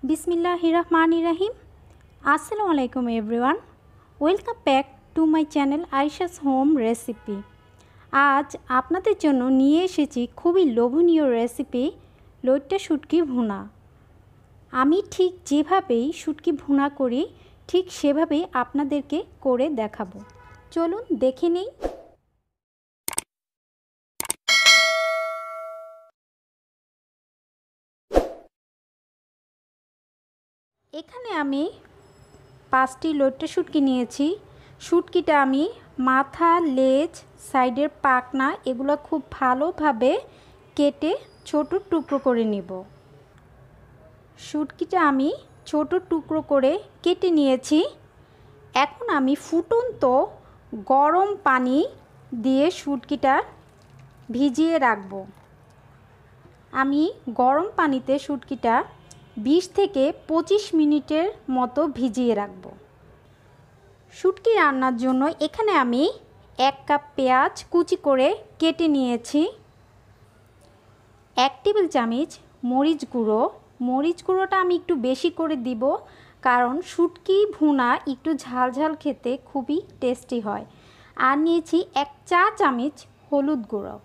बिस्मिल्लाहिर्रहमानिर्रहीम। अस्सलामु अलैकुम everyone, welcome back to my channel Ayesha's home recipe. আজ আপনাদের জন্য নিয়ে এসেছি খুবই লোভনীয় রেসিপি, লইট্টা শুটকি ভুনা। আমি ঠিক যেভাবেই শুটকি ভুনা করি ঠিক সেভাবেই আপনাদেরকে করে দেখাবো। চলুন দেখে নিই। এখানে আমি 5টি লইট্টা শুটকি নিয়েছি। শুটকিটা আমি মাথা, লেজ, সাইডের পাখনা এগুলো খুব ভালোভাবে কেটে ছোট টুকরো করে নিব। শুটকিটা আমি ছোট টুকরো করে কেটে নিয়েছি। এখন আমি ফুটন্ত গরম পানি দিয়ে শুটকিটা ভিজিয়ে রাখব। আমি গরম পানিতে শুটকিটা 20 থেকে 25 মিনিটের মতো ভিজিয়ে রাখব। শুটকি রান্নার জন্য এখানে আমি 1 কাপ পেঁয়াজ কুচি করে কেটে নিয়েছি। 1 টেবিল চামচ মরিচ গুঁড়ো। মরিচ গুঁড়োটা আমি একটু বেশি করে দিব, কারণ শুটকি ভুনা একটু ঝাল ঝাল খেতে খুবই টেস্টি হয়। আর নিয়েছি 1 চা চামচ হলুদ গুঁড়ো,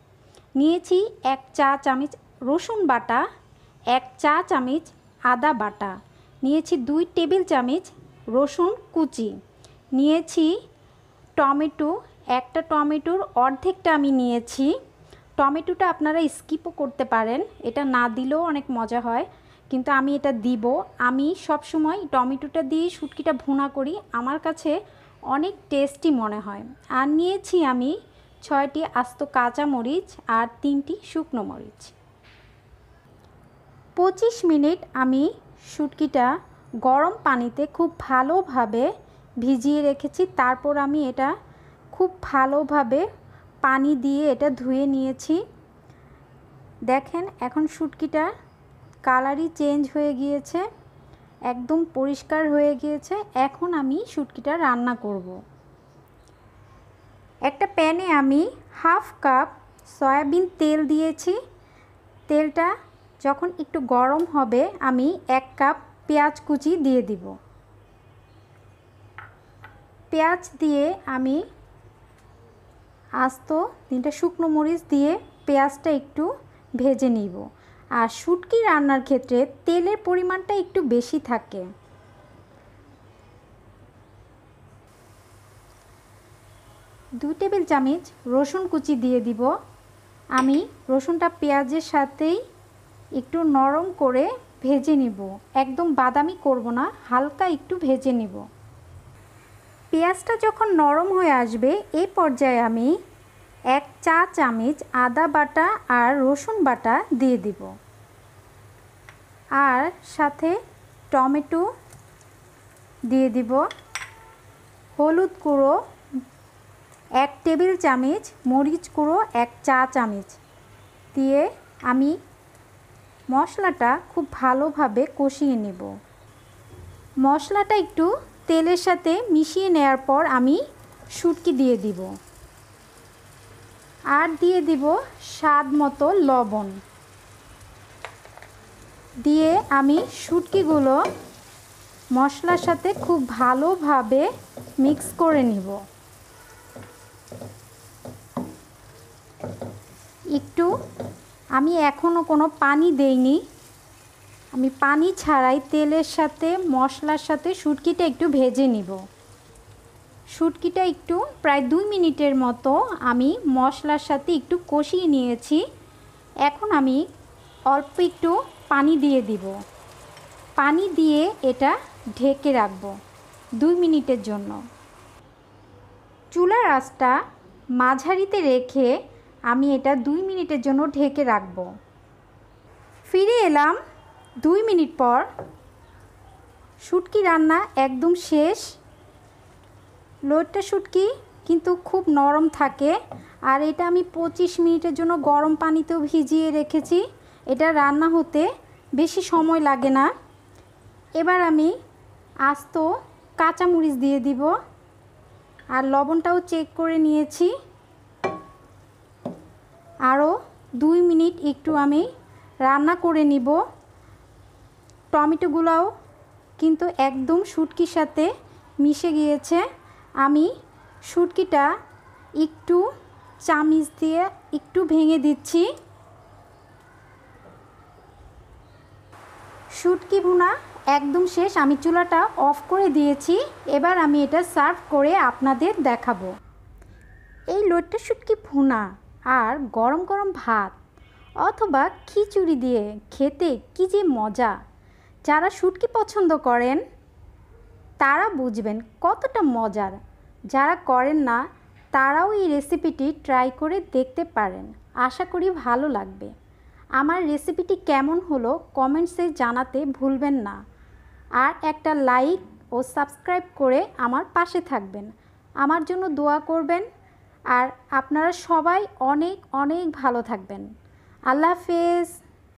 নিয়েছি 1 চা চামচ রসুন বাটা, 1 চা চামচ আদা বাটা, নিয়েছি 2 টেবিল চামচ রসুন কুচি, নিয়েছি টমেটো, একটা টমেটোর অর্ধেকটা আমি নিয়েছি। টমেটোটা আপনারা স্কিপও করতে পারেন, এটা না দিলেও অনেক মজা হয়, কিন্তু আমি এটা দিব। আমি সব সময় টমেটোটা দিয়ে শুটকিটা ভুনা করি, আমার কাছে অনেক টেস্টি মনে হয়। আর নিয়েছি আমি 6টি আস্ত কাঁচা মরিচ আর 3টি শুকনো মরিচ। 25 মিনিট আমি শুটকিটা গরম পানিতে খুব ভালোভাবে ভিজিয়ে রেখেছি। তারপর আমি এটা খুব ভালোভাবে পানি দিয়ে এটা ধুয়ে নিয়েছি। দেখেন এখন শুটকিটা কালারই চেঞ্জ হয়ে গিয়েছে, একদম পরিষ্কার হয়ে গিয়েছে। এখন আমি শুটকিটা রান্না করব। একটা প্যানে আমি 1/2 কাপ সয়াবিন তেল দিয়েছি। তেলটা যখন একটু গরম হবে আমি 1 কাপ পেঁয়াজ কুচি দিয়ে দিব। পেঁয়াজ দিয়ে আমি আস্ত 3টা শুকনো মরিচ দিয়ে পেঁয়াজটা একটু ভেজে নিব। আর শুটকি রান্নার ক্ষেত্রে তেলের পরিমাণটা একটু বেশি থাকে। দু টেবিল চামচ রসুন কুচি দিয়ে দিব। আমি রসুনটা পেঁয়াজের সাথেই একটু নরম করে ভেজে নিব, একদম বাদামি করব না, হালকা একটু ভেজে নিব। পেঁয়াজটা যখন নরম হয়ে আসবে এই পর্যায়ে আমি 1 চা চামচ আদা বাটা আর রসুন বাটা দিয়ে দিব। আর সাথে টমেটো দিয়ে দিব। হলুদ গুঁড়ো 1 টেবিল চামচ, মরিচ গুঁড়ো 1 চা চামচ দিয়ে আমি মশলাটা খুব ভালোভাবে কষিয়ে নেব। মশলাটা একটু তেলের সাথে মিশিয়ে নেওয়ার পর আমি শুটকি দিয়ে দিব। আর দিয়ে দিব স্বাদ মতো লবণ। দিয়ে আমি শুটকিগুলো মশলার সাথে খুব ভালোভাবে মিক্স করে নিব। একটু আমি এখনও কোনো পানি দেইনি, আমি পানি ছাড়াই তেলের সাথে মশলার সাথে শুটকিটা একটু ভেজে নিব। শুটকিটা একটু প্রায় 2 মিনিটের মতো আমি মশলার সাথে একটু কষিয়ে নিয়েছি। এখন আমি অল্প একটু পানি দিয়ে দিব। পানি দিয়ে এটা ঢেকে রাখব 2 মিনিটের জন্য। চুলার আঁচটা মাঝারিতে রেখে আমি এটা 2 মিনিটের জন্য ঢেকে রাখব। ফিরে এলাম 2 মিনিট পর। শুটকি রান্না একদম শেষ। লইট্টা শুটকি কিন্তু খুব নরম থাকে। আর এটা আমি 25 মিনিটের জন্য গরম পানিতেও ভিজিয়ে রেখেছি, এটা রান্না হতে বেশি সময় লাগে না। এবার আমি আস্ত কাঁচামরিচ দিয়ে দিব। আর লবণটাও চেক করে নিয়েছি। আরও 2 মিনিট একটু আমি রান্না করে নিব। টমেটোগুলোও কিন্তু একদম শুটকির সাথে মিশে গিয়েছে। আমি শুটকিটা একটু চামচ দিয়ে একটু ভেঙে দিচ্ছি। শুটকি ভুনা একদম শেষ, আমি চুলাটা অফ করে দিয়েছি। এবার আমি এটা সার্ভ করে আপনাদের দেখাবো। এই লইট্টা শুটকি ভুনা আর গরম গরম ভাত অথবা খিচুড়ি দিয়ে খেতে কি যে মজা। যারা শুটকি পছন্দ করেন তারা বুঝবেন কতটা মজার, যারা করেন না তারাও এই রেসিপিটি ট্রাই করে দেখতে পারেন। আশা করি ভালো লাগবে। আমার রেসিপিটি কেমন হলো কমেন্টসে জানাতে ভুলবেন না। আর একটা লাইক ও সাবস্ক্রাইব করে আমার পাশে থাকবেন, আমার জন্য দোয়া করবেন। আর আপনারা সবাই অনেক অনেক ভালো থাকবেন। আল্লাহ হাফেজ।